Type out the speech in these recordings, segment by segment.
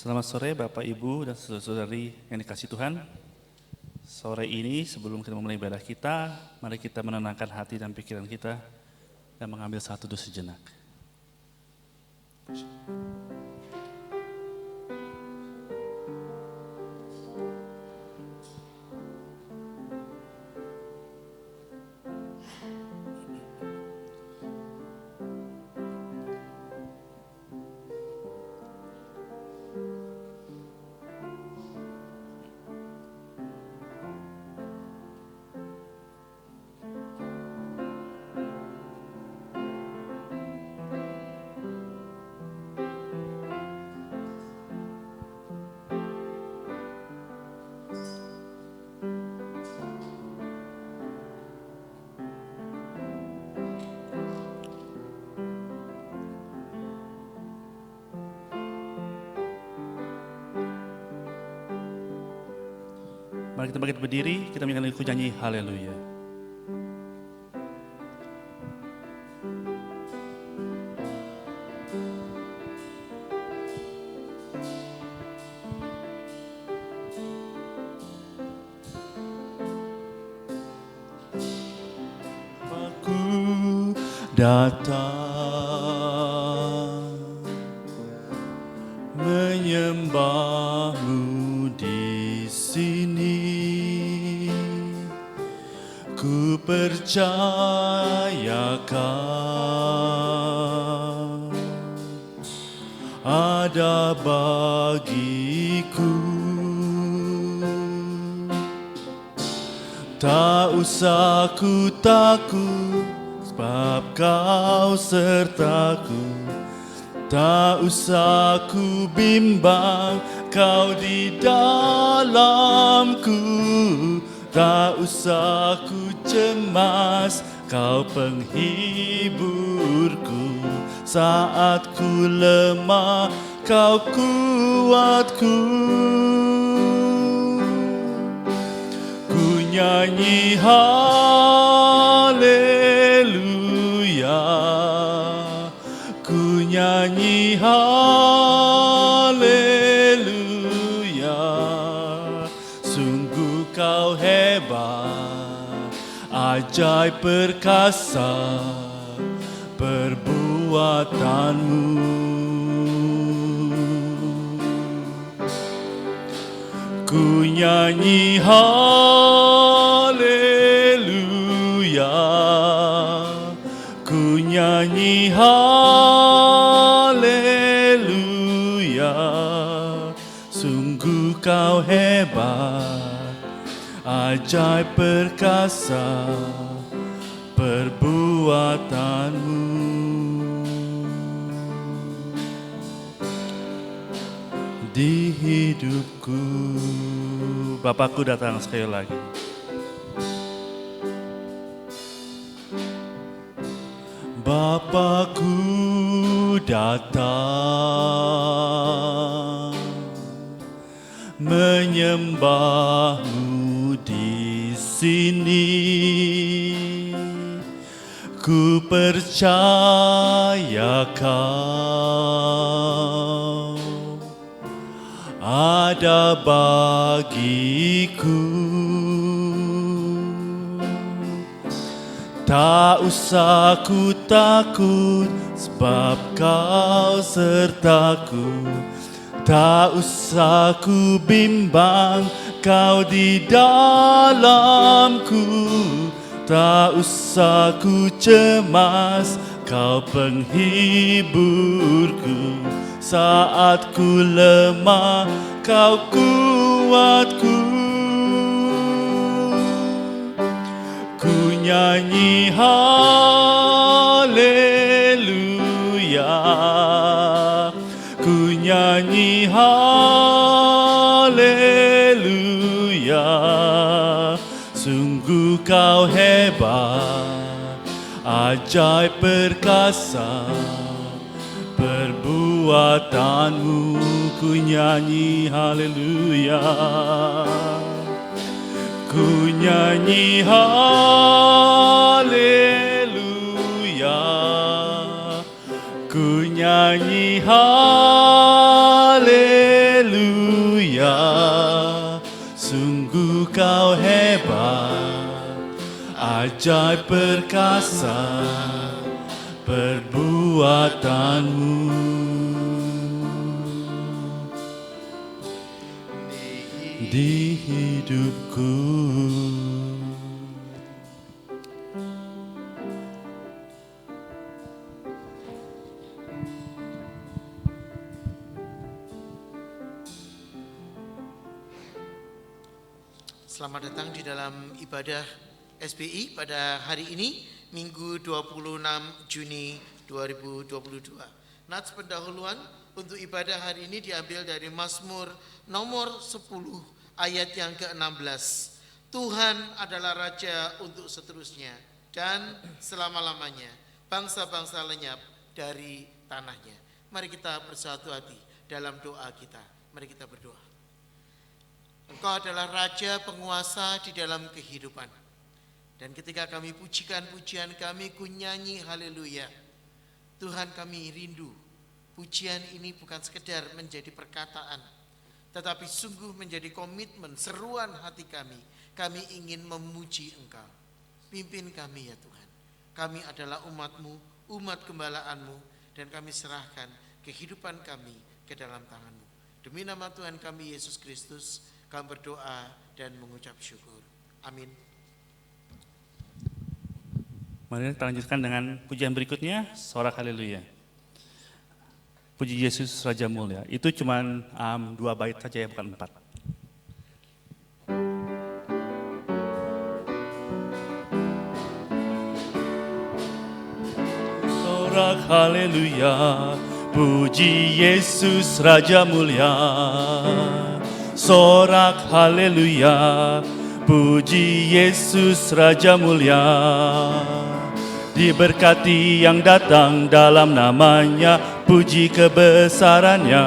Selamat sore Bapak, Ibu, dan saudara-saudari yang dikasihi Tuhan. Sore ini sebelum kita memulai ibadah kita, mari kita menenangkan hati dan pikiran kita dan mengambil satu doa sejenak. Mari kita bangkit berdiri, kita menyanyikan lagu nyanyi Haleluya. Aku datang menyembahmu di sini. Ku percaya Kau ada bagiku. Tak usah ku takut, sebab Kau sertaku. Tak usah ku bimbang, Kau di dalamku. Tak usah ku cemas, Kau penghiburku. Saat ku lemah, Kau kuatku. Ku nyanyi haleluya, ku nyanyi haleluya. Sungguh Kau hebat, ajaib perkasa perbuatanmu. Ku nyanyi haleluya, ku nyanyi haleluya. Sungguh Kau hebat, ajaib perkasa perbuatanmu. Di hidupku, Bapakku datang sekali lagi. Bapakku datang menyembahmu di sini. Ku percaya Kau ada bagiku. Tak usah ku takut, sebab Kau sertaku. Tak usah ku bimbang, Kau di dalamku. Tak usah ku cemas, Kau penghiburku. Saat ku lemah, Kau kuatku. Ku nyanyi haleluya, ku nyanyi haleluya. Sungguh Kau hebat, ajaib perkasa perbuatanmu. Ku nyanyi haleluya, ku nyanyi haleluya, ku nyanyi haleluya. sungguh kau hebat, ajaib perkasa perbuatanmu. Di hidupku. Selamat datang di dalam ibadah SBI pada hari ini, Minggu 26 Juni 2022. Nats pendahuluan untuk ibadah hari ini diambil dari Mazmur nomor 10 ayat yang ke-16. Tuhan adalah Raja untuk seterusnya dan selama-lamanya. Bangsa-bangsa lenyap dari tanahnya. Mari kita bersatu hati dalam doa kita. Mari kita berdoa. Engkau adalah Raja penguasa di dalam kehidupan. Dan ketika kami pujikan pujian kami, ku nyanyi haleluya. Tuhan, kami rindu. Pujian ini bukan sekedar menjadi perkataan, tetapi sungguh menjadi komitmen, seruan hati kami. Kami ingin memuji Engkau. Pimpin kami ya Tuhan. Kami adalah umat-Mu, umat gembalaanmu, dan kami serahkan kehidupan kami ke dalam tangan-Mu. Demi nama Tuhan kami Yesus Kristus, kami berdoa dan mengucap syukur. Amin. Mari kita lanjutkan dengan pujian berikutnya, sorak haleluya. Puji Yesus Raja Mulia. Itu cuma 2 bait saja ya, bukan 4. Sorak haleluya, puji Yesus Raja Mulia. Sorak haleluya, puji Yesus Raja Mulia. Diberkati yang datang dalam namanya, puji kebesarannya.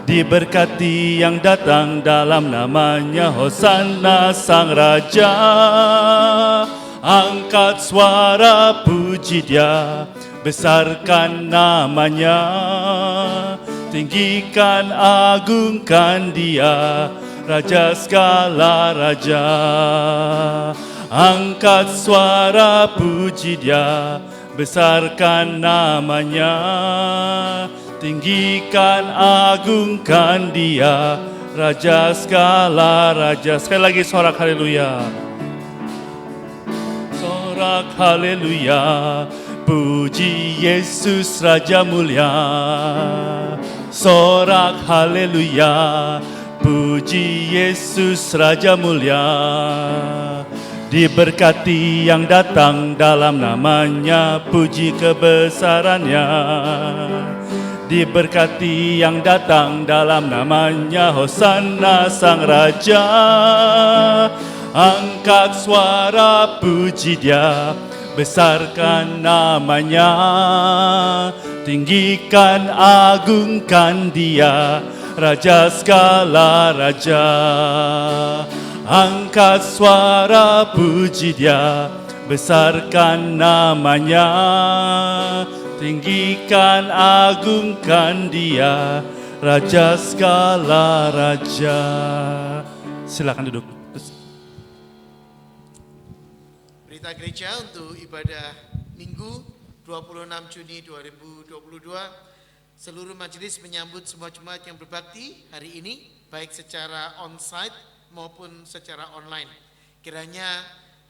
Diberkati yang datang dalam namanya, Hosana Sang Raja. Angkat suara puji Dia, besarkan namanya. Tinggikan agungkan Dia, Raja segala raja. Angkat suara puji Dia, besarkan namanya. Tinggikan agungkan Dia, Raja segala raja. Sekali lagi sorak haleluya. Sorak haleluya, puji Yesus Raja Mulia. Sorak haleluya, puji Yesus Raja Mulia. Diberkati yang datang dalam namanya, puji kebesarannya. Diberkati yang datang dalam namanya, Hosana Sang Raja. Angkat suara puji Dia, besarkan namanya. Tinggikan agungkan Dia, Raja segala raja. Angkat suara puji Dia, besarkan namanya. Tinggikan agungkan Dia, Raja segala raja. Silakan duduk. Berita gereja untuk ibadah Minggu 26 Juni 2022. Seluruh majelis menyambut semua jemaat yang berbakti hari ini, baik secara on-site maupun secara online. Kiranya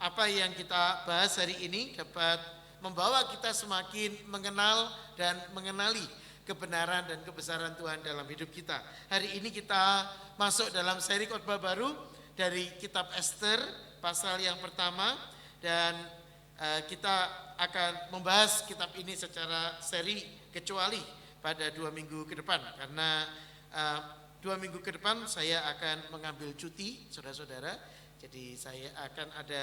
apa yang kita bahas hari ini dapat membawa kita semakin mengenal dan mengenali kebenaran dan kebesaran Tuhan dalam hidup kita. Hari ini kita masuk dalam seri khotbah baru dari kitab Ester pasal yang pertama, dan kita akan membahas kitab ini secara seri kecuali pada 2 minggu ke depan, karena 2 minggu ke depan saya akan mengambil cuti, saudara-saudara. Jadi saya akan ada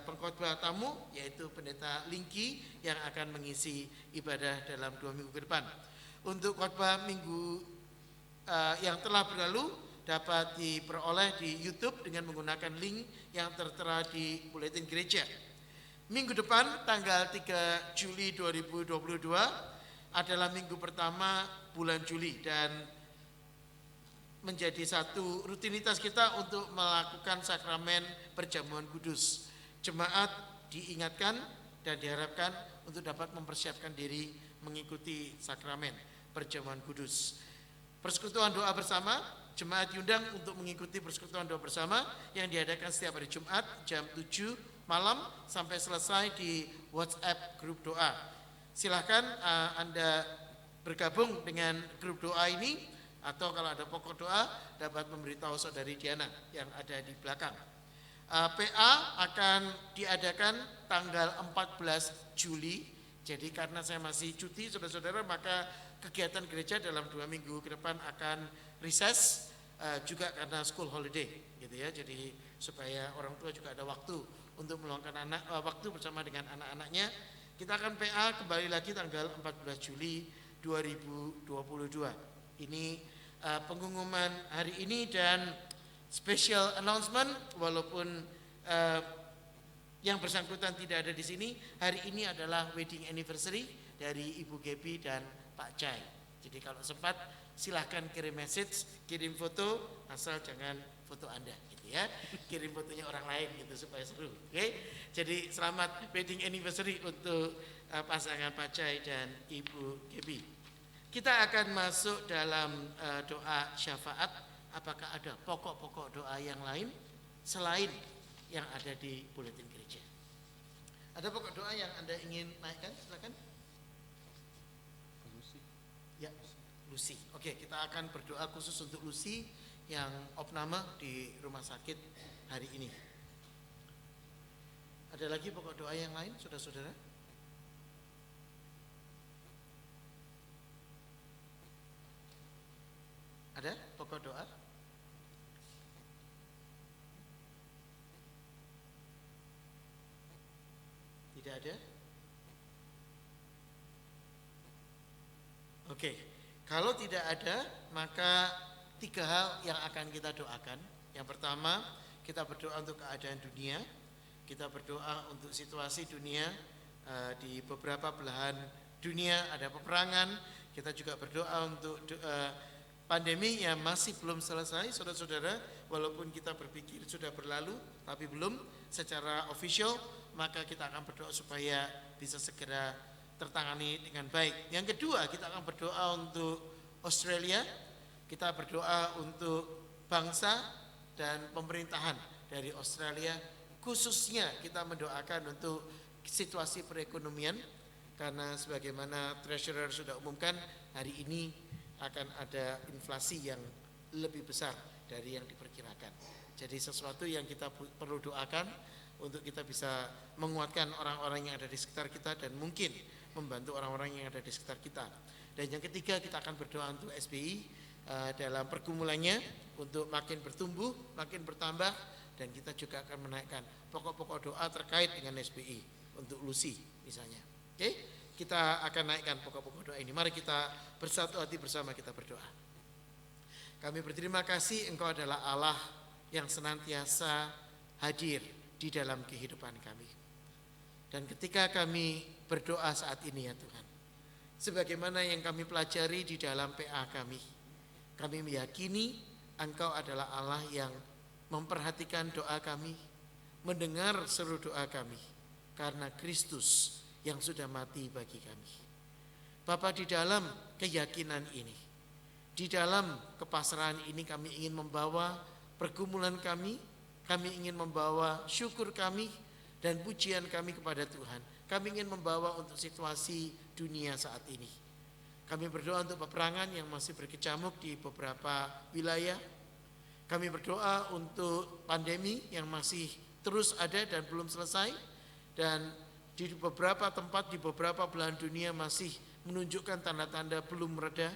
pengkhotbah tamu, yaitu Pendeta Lingki yang akan mengisi ibadah dalam 2 minggu ke depan. Untuk khotbah minggu yang telah berlalu dapat diperoleh di YouTube dengan menggunakan link yang tertera di buletin gereja. Minggu depan tanggal 3 Juli 2022 adalah minggu pertama bulan Juli, dan menjadi satu rutinitas kita untuk melakukan sakramen perjamuan kudus. Jemaat diingatkan dan diharapkan untuk dapat mempersiapkan diri mengikuti sakramen perjamuan kudus. Persekutuan doa bersama, jemaat diundang untuk mengikuti persekutuan doa bersama yang diadakan setiap hari Jumat jam 7 malam sampai selesai di WhatsApp grup doa. Silahkan Anda bergabung dengan grup doa ini, atau kalau ada pokok doa dapat memberitahu saudari Diana yang ada di belakang. PA akan diadakan tanggal 14 Juli. Jadi karena saya masih cuti saudara-saudara, maka kegiatan gereja dalam 2 minggu ke depan akan recess, juga karena school holiday gitu ya. Jadi supaya orang tua juga ada waktu untuk meluangkan waktu bersama dengan anak-anaknya. Kita akan PA kembali lagi tanggal 14 Juli 2022. Ini pengumuman hari ini, dan special announcement walaupun yang bersangkutan tidak ada di sini. Hari ini adalah wedding anniversary dari Ibu Gebi dan Pak Cai. Jadi kalau sempat silahkan kirim message, kirim foto, asal jangan foto Anda gitu ya. Kirim fotonya orang lain gitu supaya seru. Oke. Jadi selamat wedding anniversary untuk pasangan Pak Cai dan Ibu Gebi. Kita akan masuk dalam doa syafaat. Apakah ada pokok-pokok doa yang lain selain yang ada di buletin gereja? Ada pokok doa yang Anda ingin naikkan? Silakan. Ya, Lucy. Oke, kita akan berdoa khusus untuk Lucy yang opname di rumah sakit hari ini. Ada lagi pokok doa yang lain, saudara-saudara? Ada pokok doa? Tidak ada? Oke, kalau tidak ada, maka 3 hal yang akan kita doakan. Yang pertama, kita berdoa untuk keadaan dunia. Kita berdoa untuk situasi dunia, di beberapa belahan dunia ada peperangan. Kita juga berdoa untuk pandemi yang masih belum selesai, saudara-saudara. Walaupun kita berpikir sudah berlalu, tapi belum secara official, maka kita akan berdoa supaya bisa segera tertangani dengan baik. Yang kedua, kita akan berdoa untuk Australia. Kita berdoa untuk bangsa dan pemerintahan dari Australia. Khususnya kita mendoakan untuk situasi perekonomian, karena sebagaimana Treasurer sudah umumkan, hari ini akan ada inflasi yang lebih besar dari yang diperkirakan. Jadi sesuatu yang kita perlu doakan untuk kita bisa menguatkan orang-orang yang ada di sekitar kita dan mungkin membantu orang-orang yang ada di sekitar kita. Dan yang ketiga, kita akan berdoa untuk SBI dalam pergumulannya untuk makin bertumbuh, makin bertambah, dan kita juga akan menaikkan pokok-pokok doa terkait dengan SBI untuk Lucy misalnya. Oke, kita akan naikkan pokok-pokok doa ini. Mari kita bersatu hati bersama, kita berdoa. Kami berterima kasih, Engkau adalah Allah yang senantiasa hadir di dalam kehidupan kami. Dan ketika kami berdoa saat ini ya Tuhan, sebagaimana yang kami pelajari di dalam PA kami meyakini Engkau adalah Allah yang memperhatikan doa kami, mendengar seluruh doa kami, karena Kristus yang sudah mati bagi kami. Bapa, di dalam keyakinan ini, di dalam kepasrahan ini, kami ingin membawa pergumulan kami ingin membawa syukur kami dan pujian kami kepada Tuhan. Kami ingin membawa untuk situasi dunia saat ini. Kami berdoa untuk peperangan yang masih berkecamuk di beberapa wilayah. Kami berdoa untuk pandemi yang masih terus ada dan belum selesai, dan di beberapa tempat, di beberapa belahan dunia masih menunjukkan tanda-tanda belum mereda.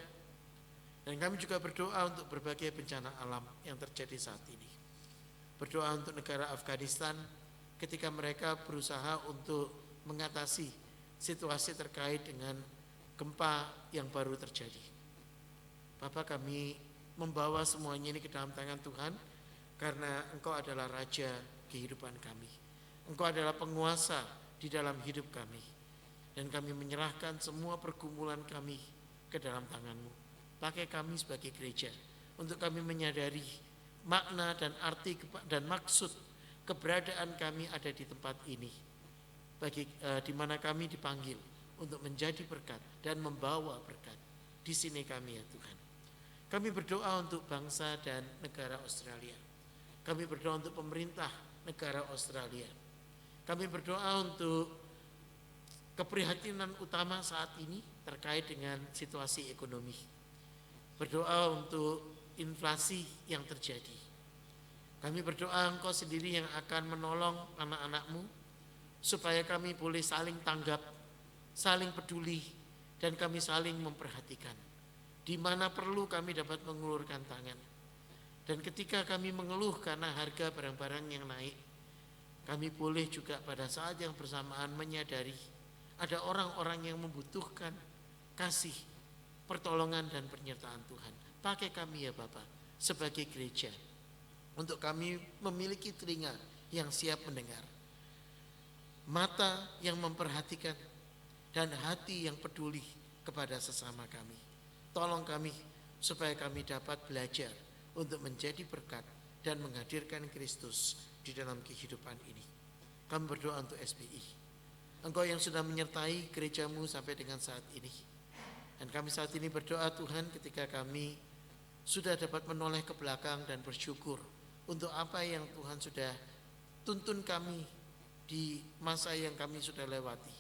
Dan kami juga berdoa untuk berbagai bencana alam yang terjadi saat ini. Berdoa untuk negara Afghanistan ketika mereka berusaha untuk mengatasi situasi terkait dengan gempa yang baru terjadi. Bapak, kami membawa semuanya ini ke dalam tangan Tuhan, karena Engkau adalah Raja kehidupan kami. Engkau adalah penguasa di dalam hidup kami. Dan kami menyerahkan semua pergumulan kami ke dalam tangan-Mu. Pakai kami sebagai gereja untuk kami menyadari makna dan arti dan maksud keberadaan kami ada di tempat ini, di mana kami dipanggil untuk menjadi berkat dan membawa berkat. Di sini kami ya Tuhan. Kami berdoa untuk bangsa dan negara Australia. Kami berdoa untuk pemerintah negara Australia. Kami berdoa untuk keprihatinan utama saat ini terkait dengan situasi ekonomi. Berdoa untuk inflasi yang terjadi. Kami berdoa Engkau sendiri yang akan menolong anak-anak-Mu supaya kami boleh saling tanggap, saling peduli, dan kami saling memperhatikan. Di mana perlu kami dapat mengulurkan tangan. Dan ketika kami mengeluh karena harga barang-barang yang naik, kami boleh juga pada saat yang bersamaan menyadari ada orang-orang yang membutuhkan kasih, pertolongan dan penyertaan Tuhan. Pakai kami ya Bapa sebagai gereja untuk kami memiliki telinga yang siap mendengar, mata yang memperhatikan, dan hati yang peduli kepada sesama kami. Tolong kami supaya kami dapat belajar untuk menjadi berkat dan menghadirkan Kristus di dalam kehidupan ini. Kami berdoa untuk SBI. Engkau yang sudah menyertai gerejamu sampai dengan saat ini. Dan kami saat ini berdoa Tuhan ketika kami sudah dapat menoleh ke belakang dan bersyukur untuk apa yang Tuhan sudah tuntun kami di masa yang kami sudah lewati.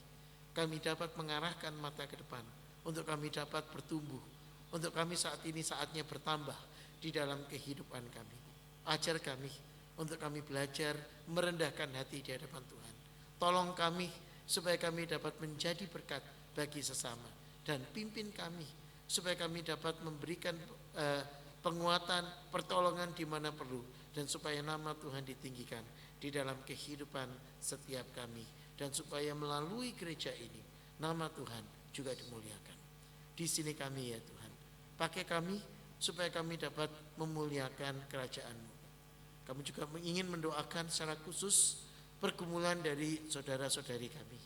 Kami dapat mengarahkan mata ke depan untuk kami dapat bertumbuh, untuk kami saat ini saatnya bertambah di dalam kehidupan kami. Ajar kami untuk kami belajar merendahkan hati di hadapan Tuhan. Tolong kami supaya kami dapat menjadi berkat bagi sesama, dan pimpin kami supaya kami dapat memberikan penguatan, pertolongan di mana perlu, dan supaya nama Tuhan ditinggikan di dalam kehidupan setiap kami, dan supaya melalui gereja ini nama Tuhan juga dimuliakan. Di sini kami ya Tuhan, pakai kami supaya kami dapat memuliakan kerajaan-Mu. Kami juga ingin mendoakan secara khusus pergumulan dari saudara-saudari kami.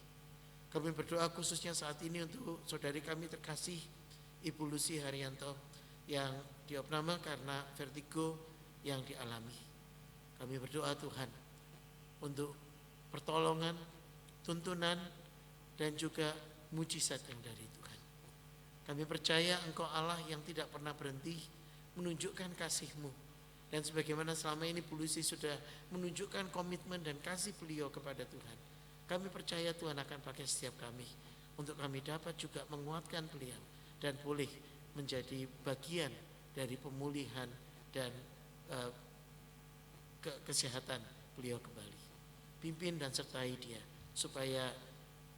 Kami berdoa khususnya saat ini untuk saudari kami terkasih Ibu Lucy Haryanto yang diopname karena vertigo yang dialami. Kami berdoa Tuhan untuk pertolongan, tuntunan, dan juga mujizat yang dari Tuhan. Kami percaya Engkau Allah yang tidak pernah berhenti menunjukkan kasih-Mu. Dan sebagaimana selama ini Bu Lucy sudah menunjukkan komitmen dan kasih beliau kepada Tuhan, kami percaya Tuhan akan pakai setiap kami untuk kami dapat juga menguatkan beliau dan boleh menjadi bagian dari pemulihan dan kesehatan beliau kembali. Pimpin dan sertai dia supaya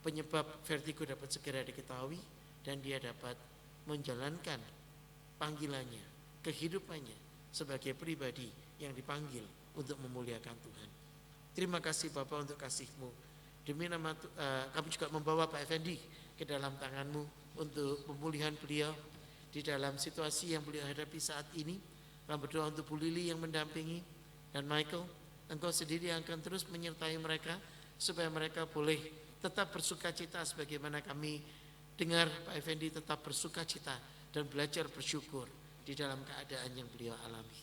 penyebab vertigo dapat segera diketahui dan dia dapat menjalankan panggilannya, kehidupannya sebagai pribadi yang dipanggil untuk memuliakan Tuhan. Terima kasih Bapak untuk kasih-Mu. Demi nama kami juga membawa Pak Effendi ke dalam tangan-Mu untuk pemulihan beliau di dalam situasi yang beliau hadapi saat ini. Kami berdoa untuk Bu Lili yang mendampingi, dan Michael, Engkau sendiri yang akan terus menyertai mereka supaya mereka boleh tetap bersukacita sebagaimana kami dengar Pak Effendi tetap bersukacita dan belajar bersyukur di dalam keadaan yang beliau alami.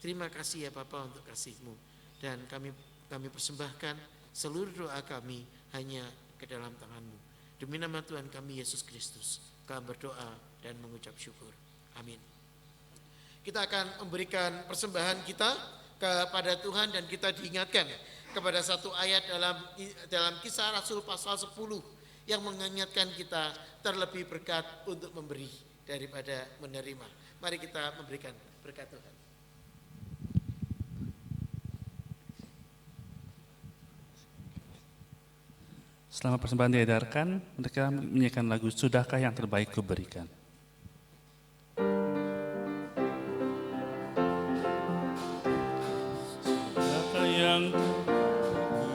Terima kasih ya Bapa untuk kasih-Mu, dan kami persembahkan seluruh doa kami hanya ke dalam tangan-Mu. Demi nama Tuhan kami Yesus Kristus, kami berdoa dan mengucap syukur. Amin. Kita akan memberikan persembahan kita kepada Tuhan, dan kita diingatkan kepada satu ayat dalam Kisah Rasul pasal 10 yang mengingatkan kita terlebih berkat untuk memberi daripada menerima. Mari kita memberikan berkat Tuhan. Selama persembahan diedarkan, mereka menyanyikan lagu Sudahkah yang terbaik kuberikan. Sudahkah yang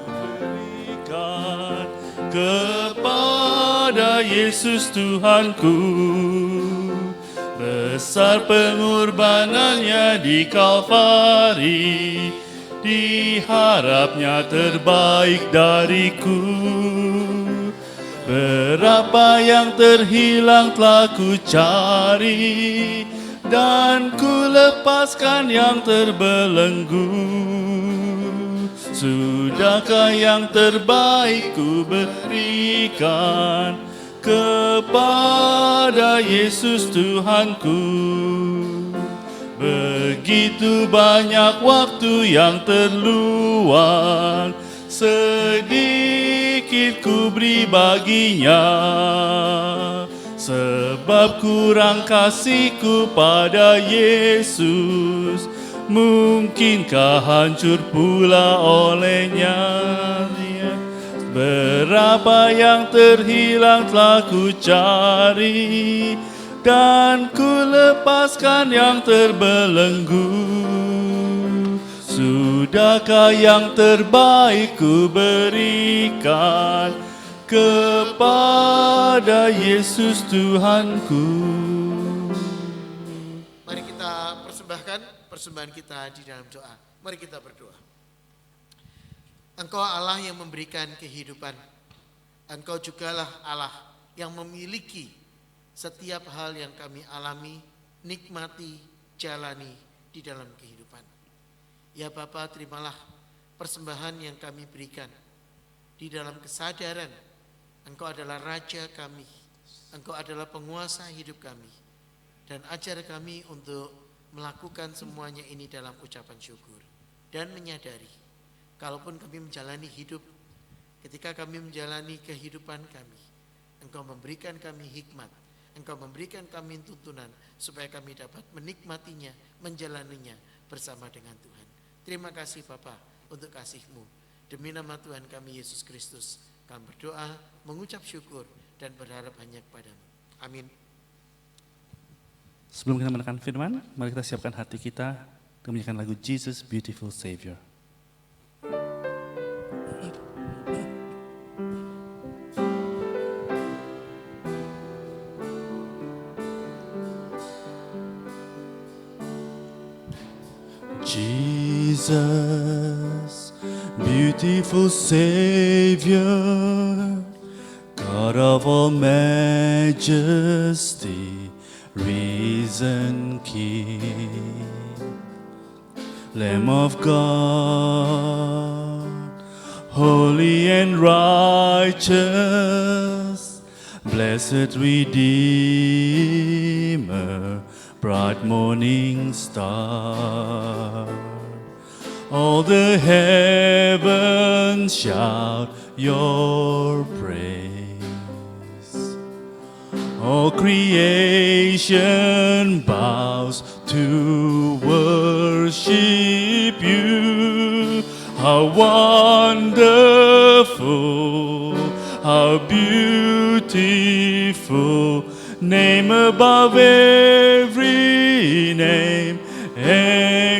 kuberikan kepada Yesus Tuhanku, besar pengorbanannya di Kalvari, diharapnya terbaik dariku. Berapa yang terhilang telah ku cari, dan ku lepaskan yang terbelenggu. Sudahkah yang terbaik ku berikan kepada Yesus Tuhanku? Begitu banyak waktu yang terluang, sedikit ku beri baginya. Sebab kurang kasihku pada Yesus, mungkinkah hancur pula olehnya? Berapa yang terhilang telah ku cari, dan ku lepaskan yang terbelenggu. Sudahkah yang terbaik ku berikan kepada Yesus Tuhanku? Mari kita persembahkan persembahan kita di dalam doa. Mari kita berdoa. Engkau Allah yang memberikan kehidupan. Engkau jugalah Allah yang memiliki setiap hal yang kami alami, nikmati, jalani di dalam kehidupan. Ya Bapa, terimalah persembahan yang kami berikan di dalam kesadaran Engkau adalah Raja kami, Engkau adalah penguasa hidup kami, dan ajar kami untuk melakukan semuanya ini dalam ucapan syukur dan menyadari kalaupun kami menjalani hidup, ketika kami menjalani kehidupan kami, Engkau memberikan kami hikmat, Engkau memberikan kami tuntunan supaya kami dapat menikmatinya, menjalaninya bersama dengan Tuhan. Terima kasih Bapa untuk kasih-Mu. Demi nama Tuhan kami Yesus Kristus, kami berdoa, mengucap syukur dan berharap hanya kepada-Mu. Amin. Sebelum kita menekan firman, mari kita siapkan hati kita untuk menyanyikan lagu Jesus Beautiful Savior. Jesus, beautiful Savior, God of all majesty, risen King, Lamb of God, holy and righteous, blessed Redeemer, bright morning star. All the heavens shout your praise. All creation bows to worship you. How wonderful, how beautiful, name above every name,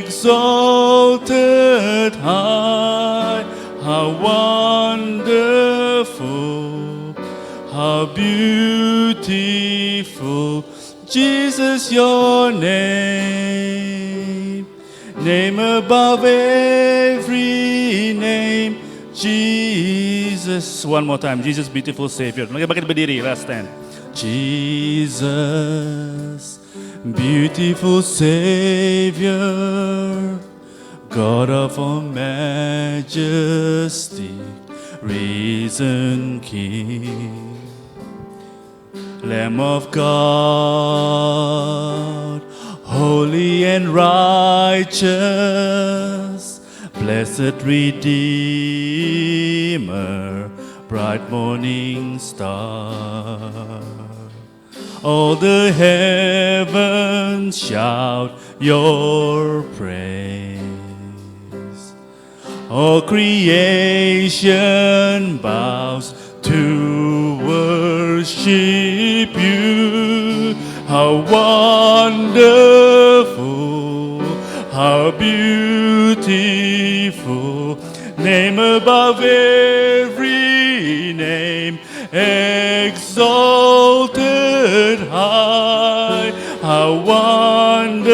exalted high. How wonderful, how beautiful, Jesus your name, name above every name, Jesus. One more time, Jesus beautiful Savior. Mari kita berdiri, let's stand. Jesus, beautiful Savior, God of all majesty, risen King, Lamb of God, holy and righteous, blessed Redeemer, bright morning star. All the heavens shout your praise. All creation bows to worship you. How wonderful, how beautiful, name above every name, exalted high. How wonderful,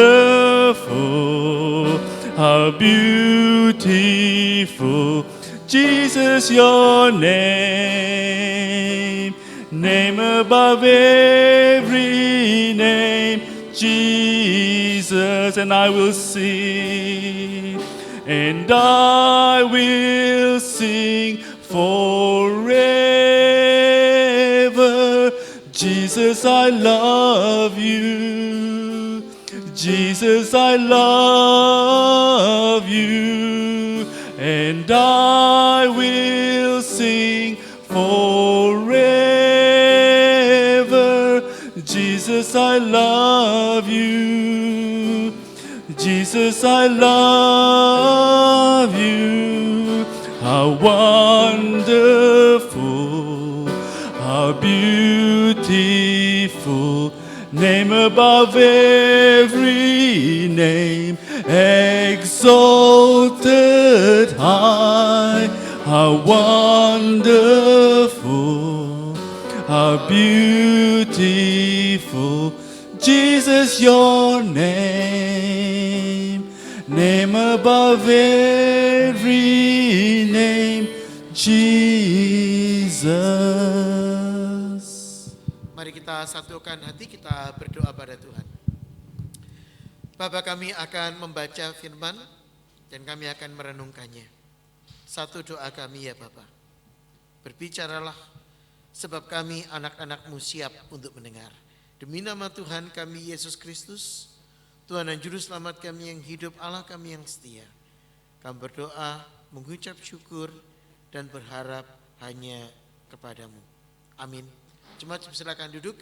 how beautiful, Jesus your name, name above every name, Jesus, and I will sing, and I will sing forever. Jesus, I love you. Jesus, I love you, and I will sing forever. Jesus, I love you. Jesus, I love you. How wonderful, how beautiful, name above every name, exalted high. How wonderful, how beautiful, Jesus, your name, name above every name, Jesus. Mari kita satukan hati, kita berdoa pada Tuhan. Bapa, kami akan membaca firman dan kami akan merenungkannya. Satu doa kami ya Bapa, berbicaralah sebab kami anak-anak-Mu siap untuk mendengar. Demi nama Tuhan kami Yesus Kristus, Tuhan dan Juru Selamat kami yang hidup, Allah kami yang setia. Kami berdoa, mengucap syukur dan berharap hanya kepadamu. Amin. Jemaat silakan duduk.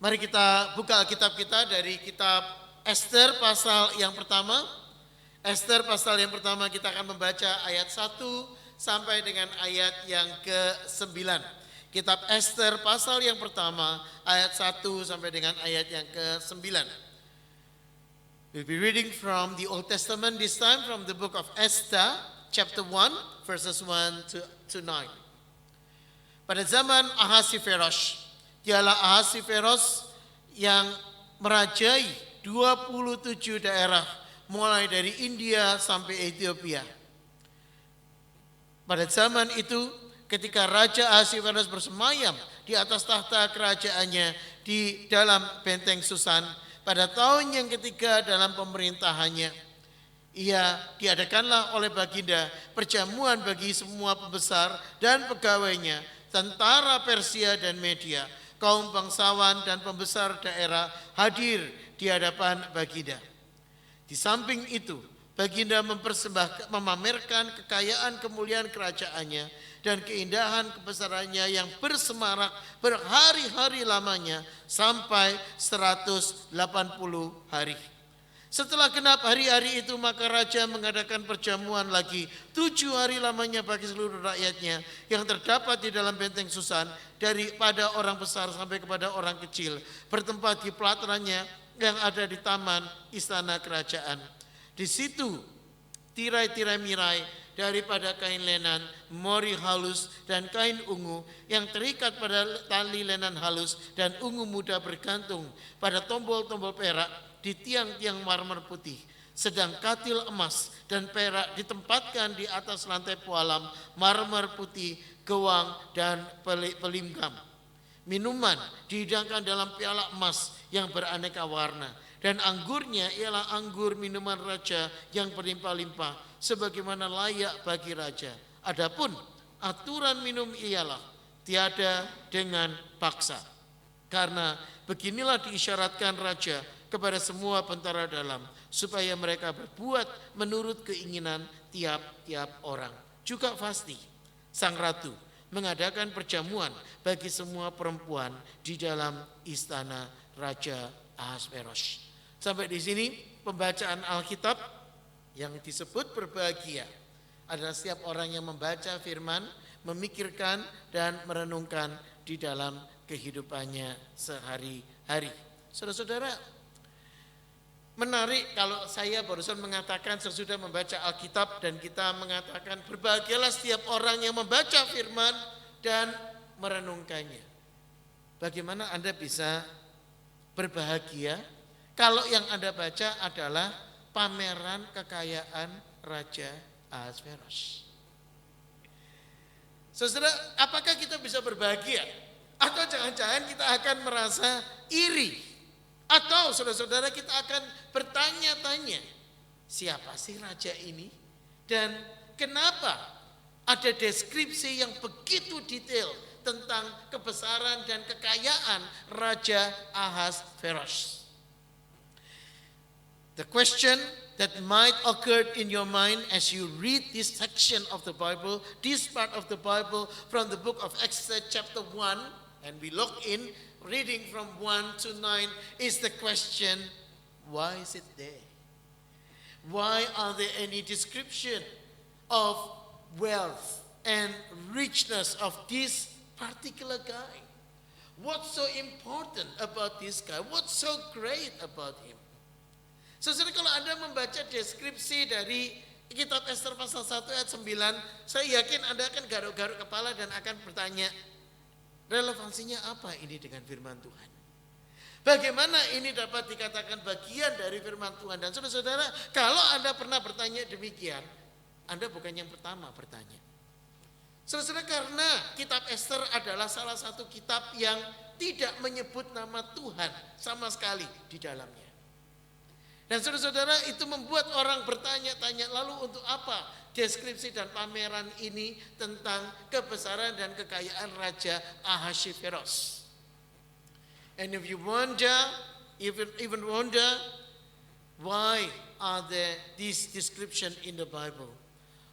Mari kita buka Alkitab kita dari kitab Ester pasal yang pertama. Ester pasal yang pertama kita akan membaca ayat 1 sampai dengan ayat yang ke-9. Kitab Ester pasal yang pertama ayat 1 sampai dengan ayat yang ke-9. We'll be reading from the Old Testament this time from the book of Esther chapter 1 verses 1 to 9. Pada zaman Ahasiveros, dialah Ahasiveros yang merajai 27 daerah mulai dari India sampai Ethiopia. Pada zaman itu ketika Raja Ahasiveros bersemayam di atas tahta kerajaannya di dalam benteng Susan, pada tahun yang ketiga dalam pemerintahannya, diadakanlah oleh Baginda perjamuan bagi semua pembesar dan pegawainya, tentara Persia dan Media, kaum bangsawan dan pembesar daerah hadir di hadapan Baginda. Di samping itu, Baginda memamerkan kekayaan kemuliaan kerajaannya dan keindahan kebesarannya yang bersemarak berhari-hari lamanya sampai 180 hari. Setelah genap hari-hari itu maka raja mengadakan perjamuan lagi 7 hari lamanya bagi seluruh rakyatnya yang terdapat di dalam benteng Susan, daripada orang besar sampai kepada orang kecil, bertempat di pelatarannya yang ada di taman istana kerajaan. Di situ tirai-tirai mirai daripada kain lenan, mori halus dan kain ungu yang terikat pada tali lenan halus dan ungu muda bergantung pada tombol-tombol perak di tiang-tiang marmer putih. Sedang katil emas dan perak ditempatkan di atas lantai pualam marmer putih, gewang dan pelimgam. Minuman dihidangkan dalam piala emas yang beraneka warna, dan anggurnya ialah anggur minuman raja yang berlimpah-limpah, sebagaimana layak bagi raja. Adapun aturan minum ialah tiada dengan paksa, karena beginilah diisyaratkan raja kepada semua tentara dalam, supaya mereka berbuat menurut keinginan tiap-tiap orang. Juga pasti sang ratu mengadakan perjamuan bagi semua perempuan di dalam istana Raja Ahasveros. Sampai di sini pembacaan Alkitab. Yang disebut berbahagia adalah setiap orang yang membaca firman, memikirkan dan merenungkan di dalam kehidupannya sehari-hari. Saudara-saudara, menarik kalau saya barusan mengatakan sesudah membaca Alkitab dan kita mengatakan berbahagialah setiap orang yang membaca firman dan merenungkannya. Bagaimana Anda bisa berbahagia kalau yang Anda baca adalah pameran kekayaan Raja Ahasveros? Saudara, apakah kita bisa berbahagia? Atau jangan-jangan kita akan merasa iri Atau saudara-saudara kita akan bertanya-tanya, siapa sih raja ini? Dan kenapa ada deskripsi yang begitu detail tentang kebesaran dan kekayaan Raja Ahasveros? The question that might occur in your mind as you read this section of the Bible, this part of the Bible from the book of Exodus chapter 1, and we look in reading from 1 to 9, is the question, why is it there? Why are there any description of wealth and richness of this particular guy? What's so important about this guy? What's so great about him? Saudara, kalau Anda membaca deskripsi dari kitab Ester pasal 1 ayat 9, saya yakin Anda akan garuk-garuk kepala dan akan bertanya, relevansinya apa ini dengan firman Tuhan? Bagaimana ini dapat dikatakan bagian dari firman Tuhan? Dan saudara-saudara, kalau Anda pernah bertanya demikian, Anda bukan yang pertama bertanya. Saudara, karena kitab Ester adalah salah satu kitab yang tidak menyebut nama Tuhan sama sekali di dalamnya. Dan saudara-saudara, itu membuat orang bertanya-tanya, lalu untuk apa deskripsi dan pameran ini tentang kebesaran dan kekayaan Raja Ahasveros? And if you wonder, even wonder, why are there these description in the Bible?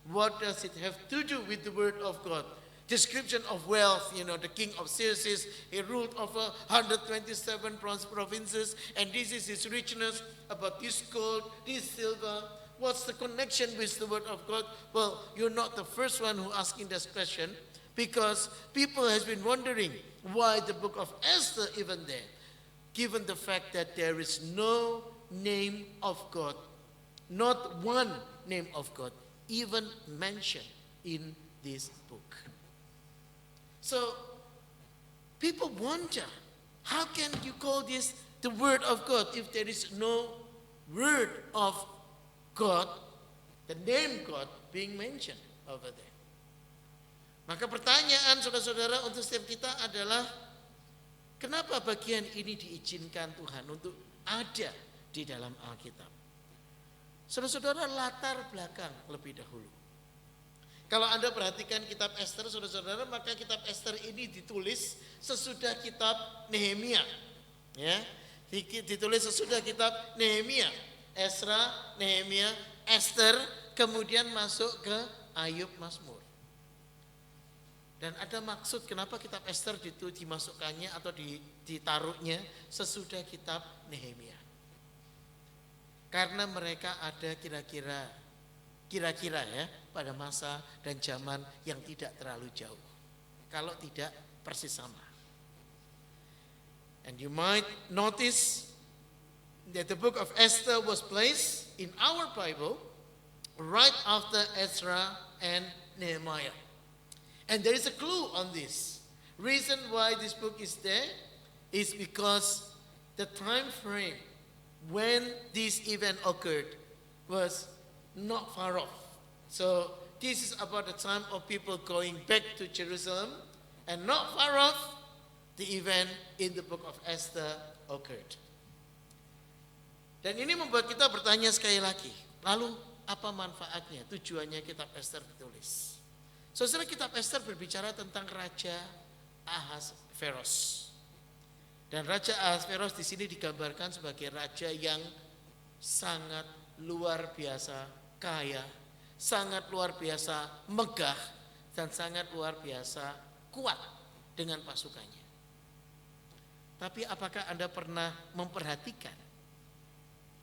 What does it have to do with the Word of God? Description of wealth, the king of Xerxes, he ruled over 127 provinces, and this is his richness, about this gold, this silver. What's the connection with the Word of God? Well, you're not the first one who asking this question, because people has been wondering why the book of Esther even there, given the fact that there is no name of God, not one name of God, even mentioned in this book. So, people wonder, how can you call this the Word of God if there is no Word of God, the name God being mentioned over there? Maka pertanyaan saudara-saudara untuk setiap kita adalah, kenapa bagian ini diizinkan Tuhan untuk ada di dalam Alkitab? Saudara-saudara, latar belakang lebih dahulu. Kalau Anda perhatikan kitab Ester, saudara-saudara, maka kitab Ester ini ditulis sesudah kitab Nehemia. Ya, ditulis sesudah kitab Nehemia. Esra, Nehemia, Ester, kemudian masuk ke Ayub, Mazmur. Dan ada maksud kenapa kitab Ester itu dimasukkannya atau ditaruhnya sesudah kitab Nehemia. Karena mereka ada kira-kira ya pada masa dan zaman yang tidak terlalu jauh, kalau tidak persis sama. And you might notice that the book of Esther was placed in our Bible right after Ezra and Nehemiah. And there is a clue on this. Reason why this book is there is because the time frame when this event occurred was not far off. So this is about the time of people going back to Jerusalem, and not far off the event in the book of Esther occurred. Dan ini membuat kita bertanya sekali lagi, lalu apa manfaatnya, tujuannya kitab Esther ditulis? Saudara, kitab Esther berbicara tentang Raja Ahasveros. Dan Raja Ahasveros di sini digambarkan sebagai raja yang sangat luar biasa kaya, sangat luar biasa megah, dan sangat luar biasa kuat dengan pasukannya. Tapi apakah Anda pernah memperhatikan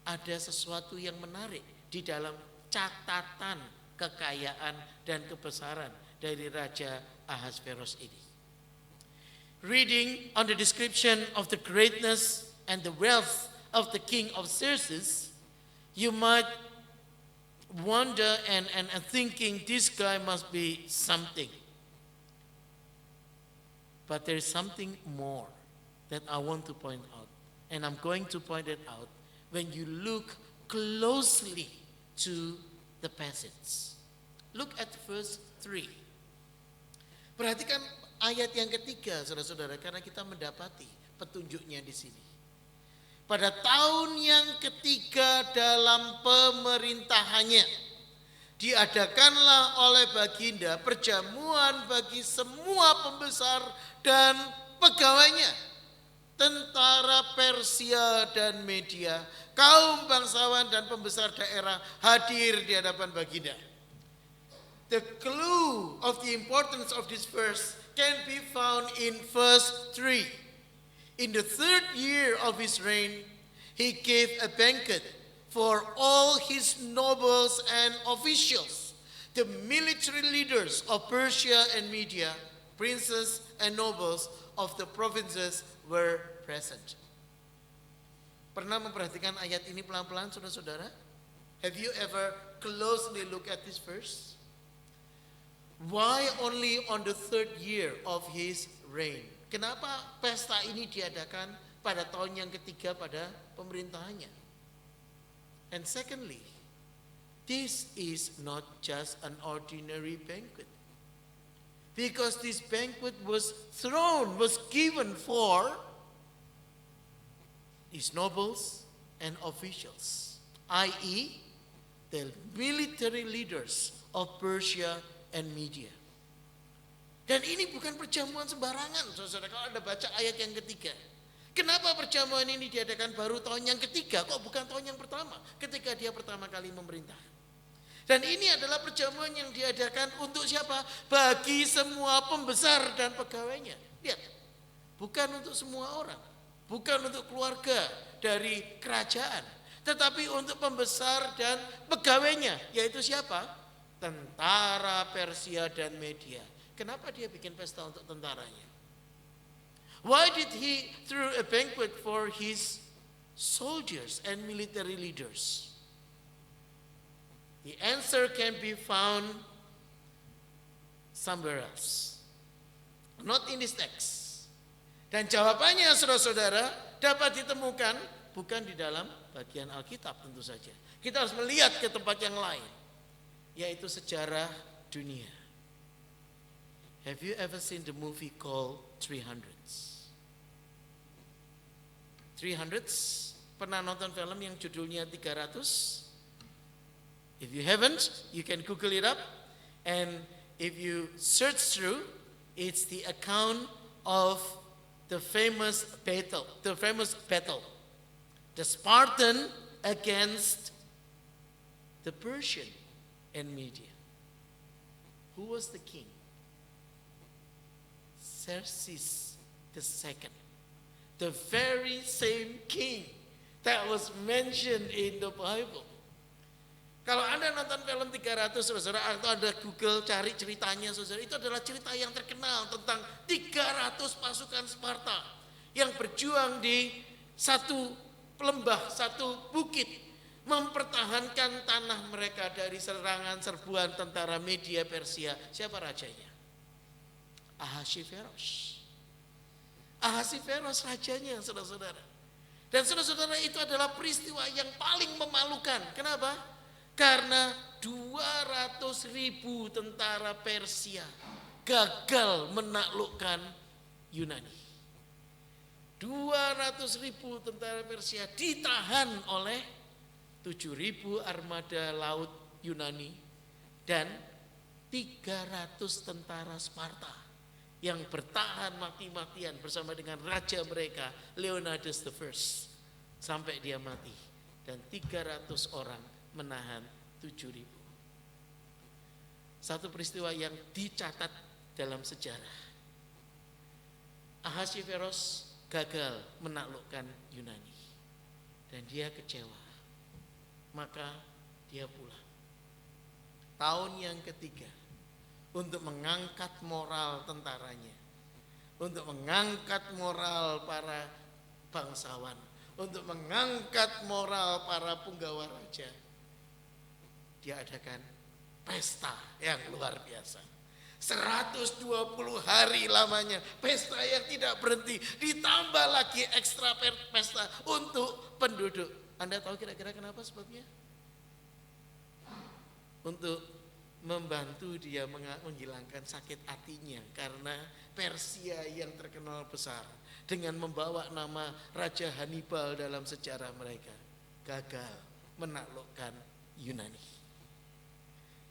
ada sesuatu yang menarik di dalam catatan kekayaan dan kebesaran dari Raja Ahasveros ini? Reading on the description of the greatness and the wealth of the king of Xerxes, you might wonder and thinking this guy must be something. But there is something more that I want to point out. And I'm going to point it out when you look closely to the passage. Look at verse 3. Perhatikan ayat yang ketiga, saudara-saudara, karena kita mendapati petunjuknya di sini. pada tahun yang ketiga dalam pemerintahannya, diadakanlah oleh baginda perjamuan bagi semua pembesar dan pegawainya, tentara Persia dan Media, kaum bangsawan dan pembesar daerah hadir di hadapan baginda. The clue of the importance of this verse can be found in verse 3. In the 3rd year of his reign, he gave a banquet for all his nobles and officials. The military leaders of Persia and Media, princes and nobles of the provinces were present. Pernah memperhatikan ayat ini pelan-pelan, saudara-saudara? Have you ever closely look at this verse? Why only on the 3rd year of his reign? Kenapa pesta ini diadakan pada tahun yang ketiga pada pemerintahannya? And secondly, this is not just an ordinary banquet. Because this banquet was given for his nobles and officials, i.e. the military leaders of Persia and Media. Dan ini bukan perjamuan sembarangan, saudara. Kalau Anda baca ayat yang ketiga, kenapa perjamuan ini diadakan baru tahun yang ketiga, kok bukan tahun yang pertama, ketika dia pertama kali memerintah? Dan ini adalah perjamuan yang diadakan untuk siapa? Bagi semua pembesar dan pegawainya. Lihat, bukan untuk semua orang, bukan untuk keluarga dari kerajaan, tetapi untuk pembesar dan pegawainya, yaitu siapa? Tentara Persia dan Media. Kenapa dia bikin pesta untuk tentaranya? Why did he throw a banquet for his soldiers and military leaders? The answer can be found somewhere else, not in this text. Dan jawabannya, saudara-saudara, dapat ditemukan bukan di dalam bagian Alkitab tentu saja. Kita harus melihat ke tempat yang lain, yaitu sejarah dunia. Have you ever seen the movie called 300s? 300s? Pernah nonton film yang judulnya 300? If you haven't, you can Google it up. And if you search through, it's the account of the famous battle. The Spartan against the Persian and Media. Who was the king? Xerxes II, the very same king that was mentioned in the Bible. Kalau Anda nonton film 300, saudara, atau Anda Google cari ceritanya, saudara, itu adalah cerita yang terkenal tentang 300 pasukan Sparta yang berjuang di satu lembah, satu bukit, mempertahankan tanah mereka dari serangan serbuan tentara Media Persia. Siapa rajanya? Ahasiveros rajanya, saudara-saudara. Dan saudara-saudara, itu adalah peristiwa yang paling memalukan. Kenapa? Karena 200.000 tentara Persia gagal menaklukkan Yunani. 200.000 tentara Persia ditahan oleh 7.000 armada laut Yunani dan 300 tentara Sparta yang bertahan mati-matian bersama dengan raja mereka, Leonidas I, sampai dia mati. Dan 300 orang menahan 7.000. Satu peristiwa yang dicatat dalam sejarah. Ahasiveros gagal menaklukkan Yunani dan dia kecewa. Maka dia pulang. Tahun yang ketiga, untuk mengangkat moral tentaranya, untuk mengangkat moral para bangsawan, untuk mengangkat moral para punggawa raja, dia adakan pesta yang luar biasa. 120 hari lamanya, pesta yang tidak berhenti, ditambah lagi ekstra pesta untuk penduduk. Anda tahu kira-kira kenapa sebabnya? Untuk membantu dia menghilangkan sakit hatinya karena Persia yang terkenal besar dengan membawa nama Raja Hannibal dalam sejarah mereka gagal menaklukkan Yunani.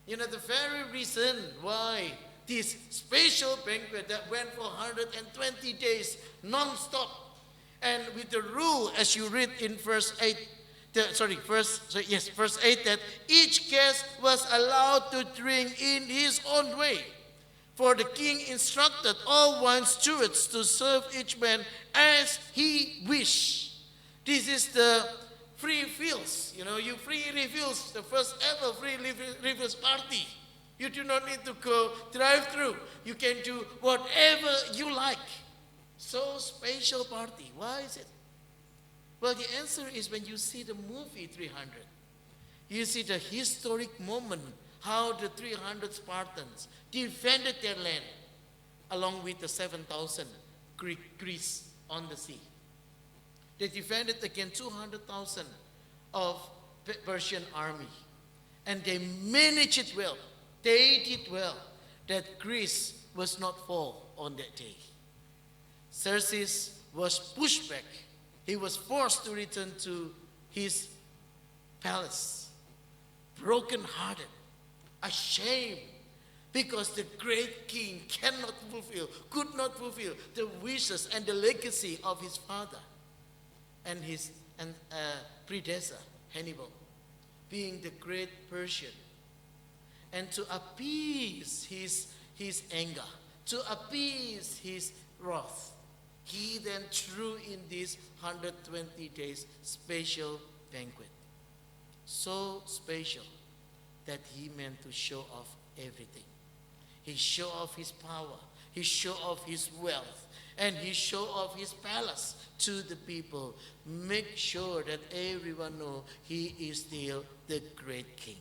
You know, the very reason why this special banquet that went for 120 days non-stop, and with the rule as you read in verse 8, verse 8, that each guest was allowed to drink in his own way. For the king instructed all wine stewards to serve each man as he wished. This is the free refills. You know, you free refills, the first ever free refills party. You do not need to go drive-through. You can do whatever you like. So special party. Why is it? Well, the answer is when you see the movie 300. You see the historic moment, how the 300 Spartans defended their land along with the 7,000 Greeks on the sea. They defended against 200,000 of Persian army. And they managed it well. They did well that Greece was not fall on that day. Xerxes was pushed back. He was forced to return to his palace, broken-hearted, ashamed, because the great king could not fulfill the wishes and the legacy of his father and his predecessor, Hannibal, being the great Persian. And to appease his anger, to appease his wrath, he then threw in this 120 days special banquet. So special that he meant to show off everything. He showed off his power, he showed off his wealth, and he showed off his palace to the people. Make sure that everyone knows he is still the great king.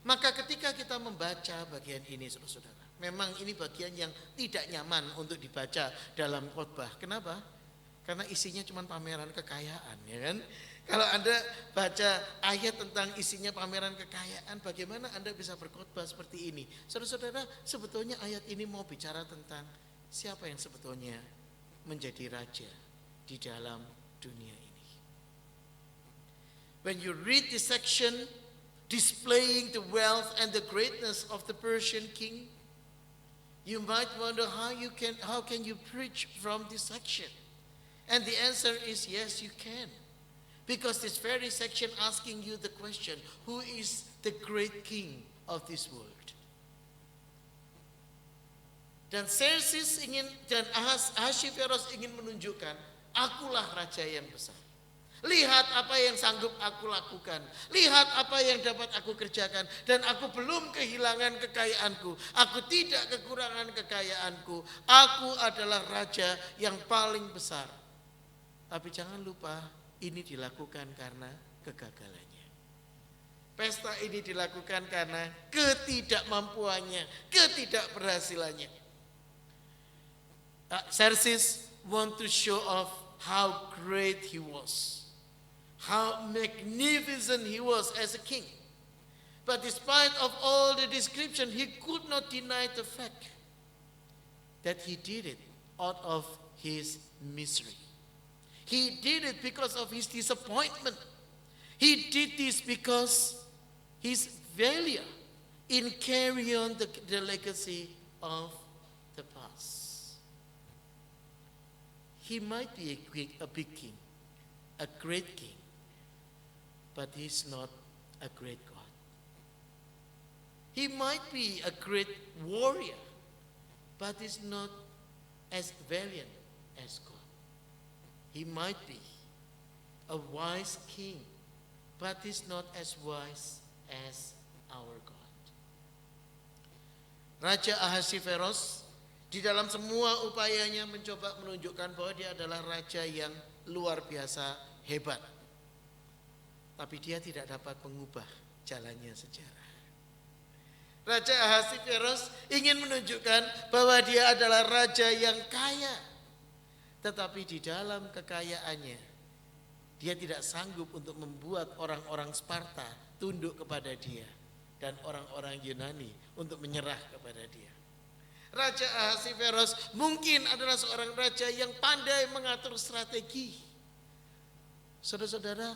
Maka ketika kita membaca bagian ini, saudara-saudara, memang ini bagian yang tidak nyaman untuk dibaca dalam khotbah. Kenapa? Karena isinya cuma pameran kekayaan, ya kan? Kalau Anda baca ayat tentang isinya pameran kekayaan, bagaimana Anda bisa berkhotbah seperti ini? Saudara-saudara, sebetulnya ayat ini mau bicara tentang siapa yang sebetulnya menjadi raja di dalam dunia ini. When you read this section displaying the wealth and the greatness of the Persian king, you might wonder how can you preach from this section? And the answer is yes, you can. Because this very section asking you the question, who is the great king of this world? Dan Xerxes dan Ahasveros ingin menunjukkan, akulah raja yang besar. Lihat apa yang sanggup aku lakukan. Lihat apa yang dapat aku kerjakan. Dan aku belum kehilangan kekayaanku. Aku tidak kekurangan kekayaanku. Aku adalah raja yang paling besar. Tapi jangan lupa, ini dilakukan karena kegagalannya. Pesta ini dilakukan karena ketidakmampuannya, ketidakberhasilannya. Xerxes want to show off how great he was, how magnificent he was as a king. But despite of all the description, he could not deny the fact that he did it out of his misery. He did it because of his disappointment. He did this because his failure in carrying on the legacy of the past. He might be a big king, a great king, but he's not a great God. He might be a great warrior, but he's not as valiant as God. He might be a wise king, but he's not as wise as our God. Raja Ahasveros di dalam semua upayanya mencoba menunjukkan bahwa dia adalah raja yang luar biasa hebat. Tapi dia tidak dapat mengubah jalannya sejarah. Raja Ahasveros ingin menunjukkan bahwa dia adalah raja yang kaya. Tetapi di dalam kekayaannya, dia tidak sanggup untuk membuat orang-orang Sparta tunduk kepada dia. dan orang-orang Yunani untuk menyerah kepada dia. Raja Ahasveros mungkin adalah seorang raja yang pandai mengatur strategi. Saudara-saudara,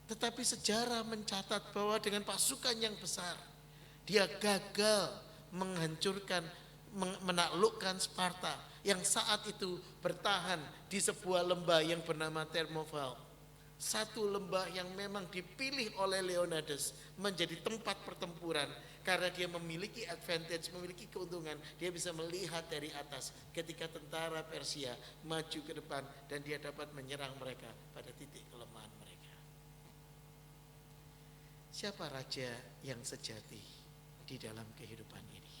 tetapi sejarah mencatat bahwa dengan pasukan yang besar, dia gagal menghancurkan, menaklukkan Sparta yang saat itu bertahan di sebuah lembah yang bernama Thermopylae. Satu lembah yang memang dipilih oleh Leonidas menjadi tempat pertempuran karena dia memiliki advantage, memiliki keuntungan. Dia bisa melihat dari atas ketika tentara Persia maju ke depan dan dia dapat menyerang mereka pada titik kelemahan mereka. Siapa raja yang sejati di dalam kehidupan ini?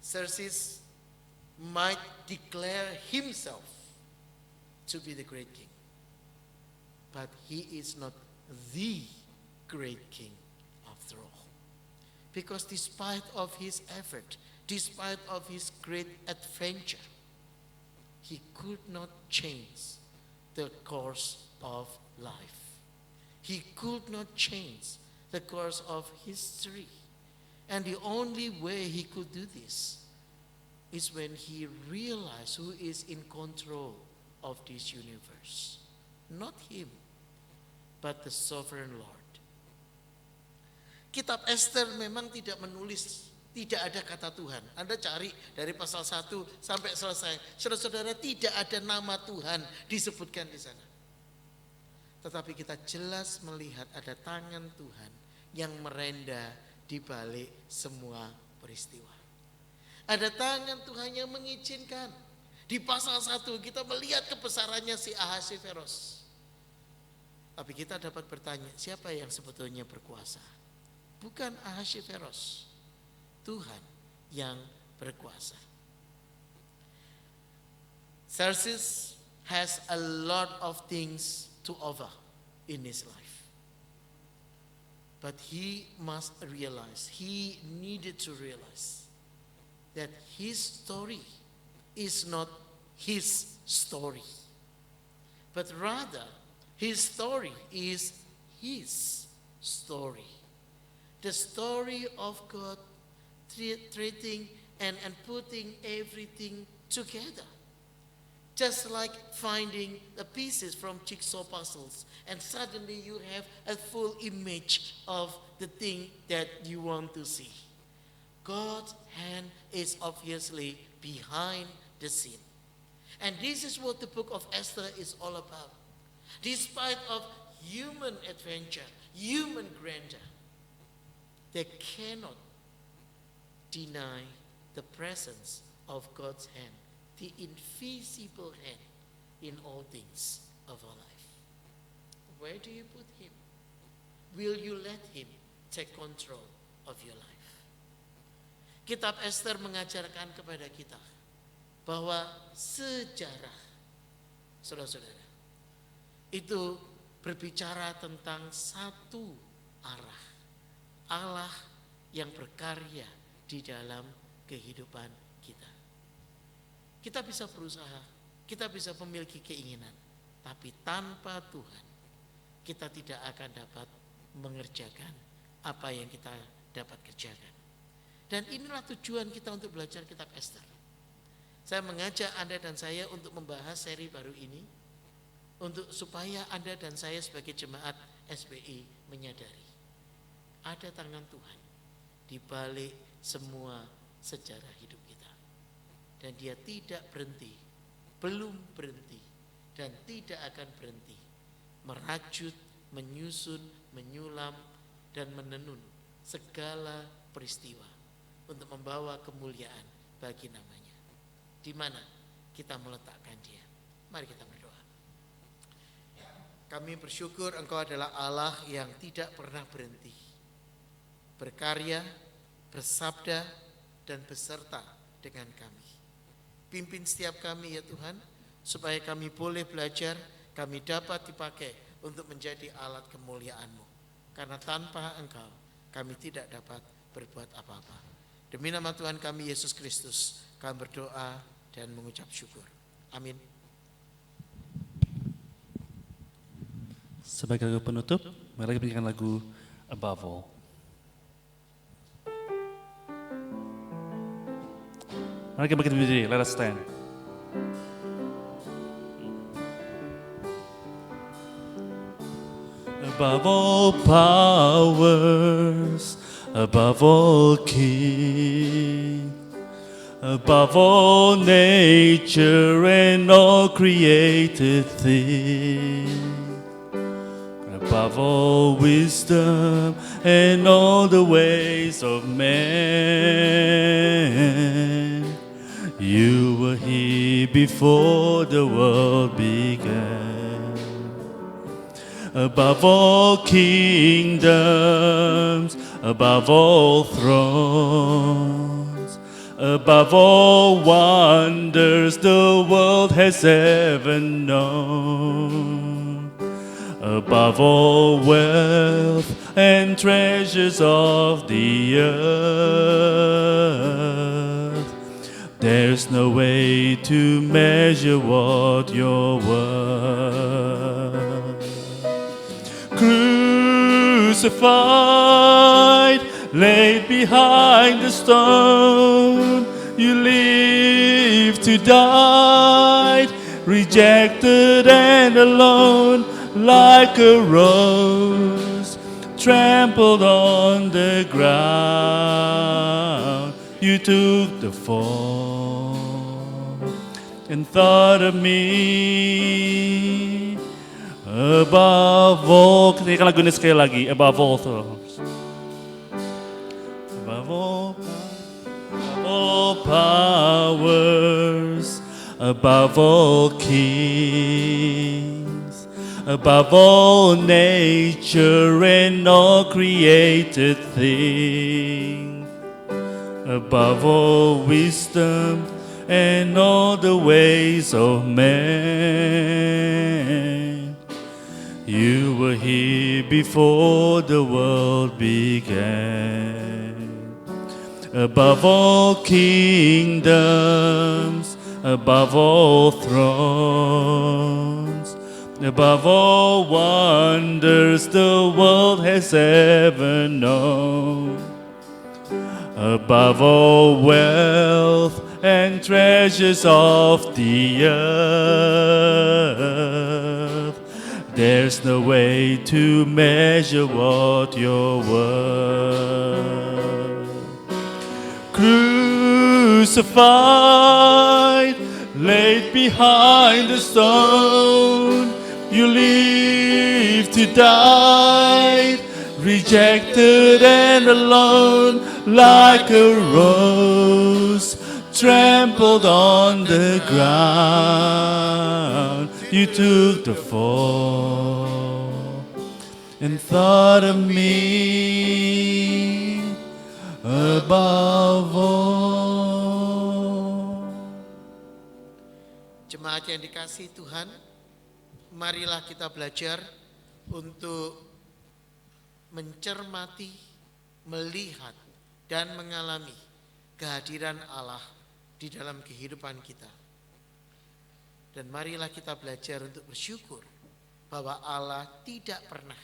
Xerxes might declare himself to be the great king, but he is not the great king after all. Because despite of his effort, despite of his great adventure, he could not change the course of life. He could not change the course of history. And the only way he could do this is when he realized who is in control of this universe. Not him, but the sovereign Lord. Kitab Esther memang tidak menulis, tidak ada kata Tuhan. Anda cari dari pasal 1 sampai selesai. Saudara-saudara, tidak ada nama Tuhan disebutkan di sana. Tetapi kita jelas melihat ada tangan Tuhan yang merenda di balik semua peristiwa. Ada tangan Tuhan yang mengizinkan. Di pasal 1 kita melihat kebesarannya si Ahasveros. Tapi kita dapat bertanya, siapa yang sebetulnya berkuasa? Bukan Ahasveros, Tuhan yang berkuasa. Xerxes has a lot of things to offer in his life. But he must realize, he needed to realize that his story is not his story, but rather his story is his story. The story of God treating and putting everything together. Just like finding the pieces from jigsaw puzzles and suddenly you have a full image of the thing that you want to see. God's hand is obviously behind the scene. And this is what the book of Esther is all about. Despite of human adventure, human grandeur, they cannot deny the presence of God's hand, the invisible hand in all things of our life. Where do you put him? Will you let him take control of your life? Kitab Esther mengajarkan kepada kita bahwa sejarah, saudara-saudara, itu berbicara tentang satu arah. Allah yang berkarya di dalam kehidupan kita. Kita bisa berusaha, kita bisa memiliki keinginan, tapi tanpa Tuhan kita tidak akan dapat mengerjakan apa yang kita dapat kerjakan. Dan inilah tujuan kita untuk belajar kitab Esther. Saya mengajak Anda dan saya untuk membahas seri baru ini, untuk supaya Anda dan saya sebagai jemaat SBI menyadari ada tangan Tuhan di balik semua sejarah hidup kita. Dan dia tidak berhenti, belum berhenti, dan tidak akan berhenti merajut, menyusun, menyulam, dan menenun segala peristiwa untuk membawa kemuliaan bagi namanya. Di mana kita meletakkan dia? Mari kita berdoa. Kami bersyukur Engkau adalah Allah yang tidak pernah berhenti berkarya, bersabda, dan beserta dengan kami. Pimpin setiap kami ya Tuhan, supaya kami boleh belajar, kami dapat dipakai untuk menjadi alat kemuliaan-Mu. Karena tanpa Engkau, kami tidak dapat berbuat apa-apa. Demi nama Tuhan kami Yesus Kristus, kami berdoa dan mengucap syukur. Amin. Sebagai lagu penutup, mari kita menyanyikan lagu above all. Mari kita berdiri, let us stand. Above all powers, above all king, above all nature and all created things, above all wisdom and all the ways of man, you were here before the world began. Above all kingdoms, above all thrones, above all wonders the world has ever known, above all wealth and treasures of the earth, there's no way to measure what you're worth. Crucified, laid behind the stone, you live to die, rejected and alone, like a rose trampled on the ground. You took the fall and thought of me. Above all, kita nyanyikan lagu ini sekali lagi. Above all thrones, above all powers, above all kings, above all nature and all created things, above all wisdom and all the ways of man. You were here before the world began. Above all kingdoms, above all thrones, above all wonders the world has ever known, above all wealth and treasures of the earth, there's no way to measure what you're worth. Crucified, laid behind the stone, you live to die, rejected and alone, like a rose trampled on the ground. You took the fall and thought of me above all. Jemaat yang dikasihi Tuhan, marilah kita belajar untuk mencermati, melihat, dan mengalami kehadiran Allah di dalam kehidupan kita. Dan marilah kita belajar untuk bersyukur bahwa Allah tidak pernah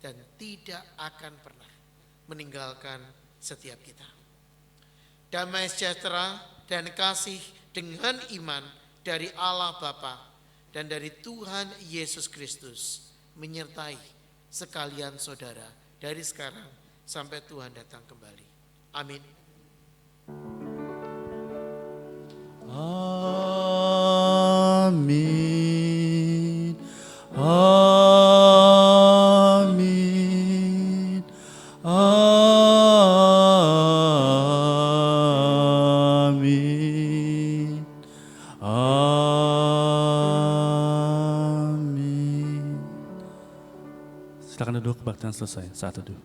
dan tidak akan pernah meninggalkan setiap kita. Damai sejahtera dan kasih dengan iman dari Allah Bapa dan dari Tuhan Yesus Kristus menyertai sekalian saudara dari sekarang sampai Tuhan datang kembali. Amin. Amin. Amin. Amin. Amin. Silakan duduk, kebaktian selesai. Saat teduh.